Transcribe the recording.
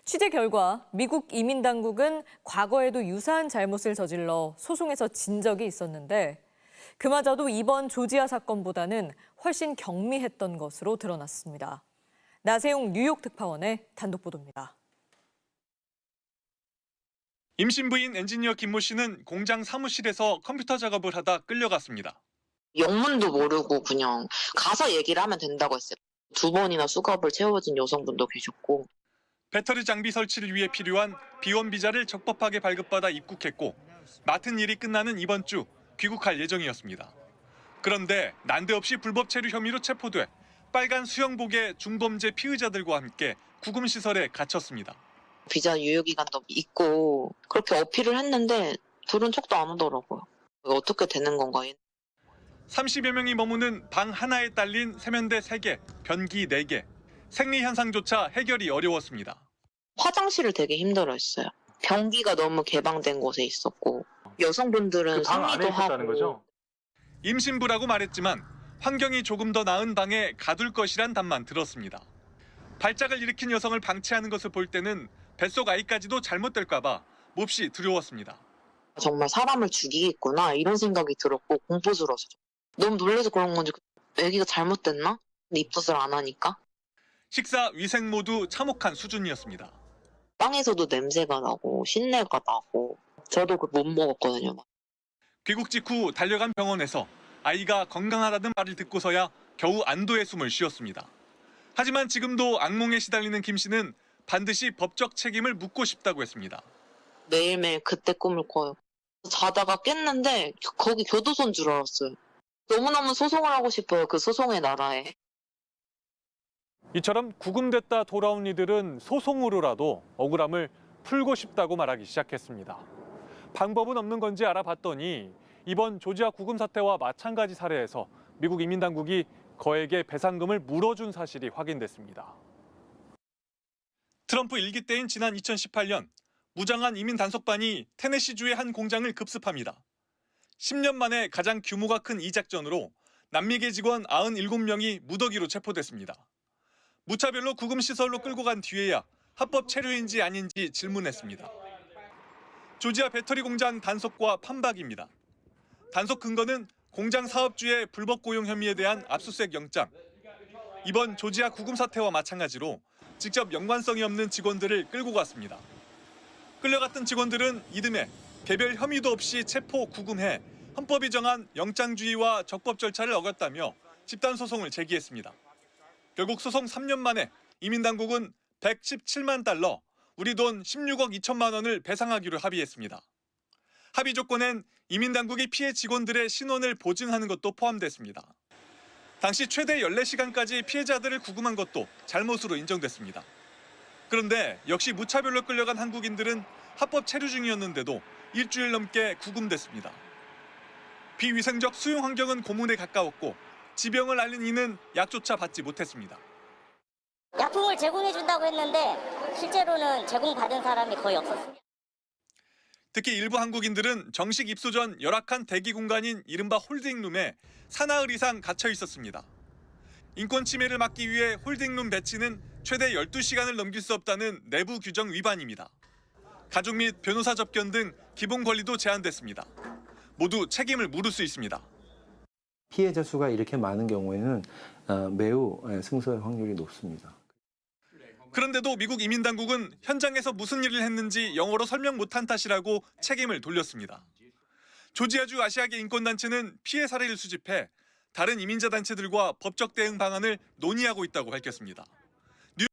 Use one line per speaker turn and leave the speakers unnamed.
취재 결과 미국 이민당국은 과거에도 유사한 잘못을 저질러 소송에서 진 적이 있었는데 그마저도 이번 조지아 사건보다는 훨씬 경미했던 것으로 드러났습니다. 나세용 뉴욕 특파원의 단독 보도입니다.
임신 부인 엔지니어 김모 씨는 공장 사무실에서 컴퓨터 작업을 하다 끌려갔습니다.
영문도 모르고 그냥 가서 얘기를 하면 된다고 했어요. 2번이나 수갑을 채워진 여성분도 계셨고.
배터리 장비 설치를 위해 필요한 B1 비자를 적법하게 발급받아 입국했고 맡은 일이 끝나는 이번 주 귀국할 예정이었습니다. 그런데 난데없이 불법 체류 혐의로 체포돼 빨간 수영복의 중범죄 피의자들과 함께 구금시설에 갇혔습니다.
비자 유효기간도 있고 그렇게 어필을 했는데 들은 척도 안 하더라고요. 어떻게 되는 건가.
30여 명이 머무는 방 하나에 딸린 세면대 3개, 변기 4개. 생리 현상조차 해결이 어려웠습니다.
화장실을 되게 힘들어했어요. 변기가 너무 개방된 곳에 있었고 여성분들은 생리도 하고.
거죠? 임신부라고 말했지만 환경이 조금 더 나은 방에 가둘 것이란 답만 들었습니다. 발작을 일으킨 여성을 방치하는 것을 볼 때는 뱃속 아이까지도 잘못될까 봐 몹시 두려웠습니다.
정말 사람을 죽이겠구나 이런 생각이 들었고 공포스러워서 너무 놀라서 그런 건지 애기가 잘못됐나? 근데 입덧을 안 하니까.
식사, 위생 모두 참혹한 수준이었습니다.
빵에서도 냄새가 나고 신내가 나고 저도 못 먹었거든요.
귀국 직후 달려간 병원에서 아이가 건강하다는 말을 듣고서야 겨우 안도의 숨을 쉬었습니다. 하지만 지금도 악몽에 시달리는 김 씨는 반드시 법적 책임을 묻고 싶다고 했습니다.
매일매일 그때 꿈을 꿔요. 자다가 깼는데 거기 교도소인 줄 알았어요. 너무너무 소송을 하고 싶어요. 그 소송의 나라에.
이처럼 구금됐다 돌아온 이들은 소송으로라도 억울함을 풀고 싶다고 말하기 시작했습니다. 방법은 없는 건지 알아봤더니 이번 조지아 구금 사태와 마찬가지 사례에서 미국 이민당국이 거액의 배상금을 물어준 사실이 확인됐습니다.
트럼프 일기 때인 지난 2018년 무장한 이민 단속반이 테네시주의 한 공장을 급습합니다. 10년 만에 가장 규모가 큰 이 작전으로 남미계 직원 97명이 무더기로 체포됐습니다. 무차별로 구금시설로 끌고 간 뒤에야 합법 체류인지 아닌지 질문했습니다. 조지아 배터리 공장 단속과 판박입니다. 단속 근거는 공장 사업주의 불법 고용 혐의에 대한 압수수색 영장. 이번 조지아 구금 사태와 마찬가지로 직접 연관성이 없는 직원들을 끌고 갔습니다. 끌려갔던 직원들은 이듬해 개별 혐의도 없이 체포, 구금해 헌법이 정한 영장주의와 적법 절차를 어겼다며 집단소송을 제기했습니다. 결국 소송 3년 만에 이민당국은 117만 달러, 우리 돈 16억 2천만 원을 배상하기로 합의했습니다. 합의 조건엔 이민당국이 피해 직원들의 신원을 보증하는 것도 포함됐습니다. 당시 최대 14시간까지 피해자들을 구금한 것도 잘못으로 인정됐습니다. 그런데 역시 무차별로 끌려간 한국인들은 합법 체류 중이었는데도 일주일 넘게 구금됐습니다. 비위생적 수용 환경은 고문에 가까웠고 지병을 앓는 이는 약조차 받지 못했습니다.
약품을 제공해준다고 했는데 실제로는 제공받은 사람이 거의 없었습니다.
특히 일부 한국인들은 정식 입소 전 열악한 대기 공간인 이른바 홀딩룸에 사나흘 이상 갇혀 있었습니다. 인권 침해를 막기 위해 홀딩룸 배치는 최대 12시간을 넘길 수 없다는 내부 규정 위반입니다. 가족 및 변호사 접견 등 기본 권리도 제한됐습니다. 모두 책임을 물을 수 있습니다.
피해자 수가 이렇게 많은 경우에는 매우 승소할 확률이 높습니다.
그런데도 미국 이민당국은 현장에서 무슨 일을 했는지 영어로 설명 못한 탓이라고 책임을 돌렸습니다. 조지아주 아시아계 인권단체는 피해 사례를 수집해 다른 이민자 단체들과 법적 대응 방안을 논의하고 있다고 밝혔습니다.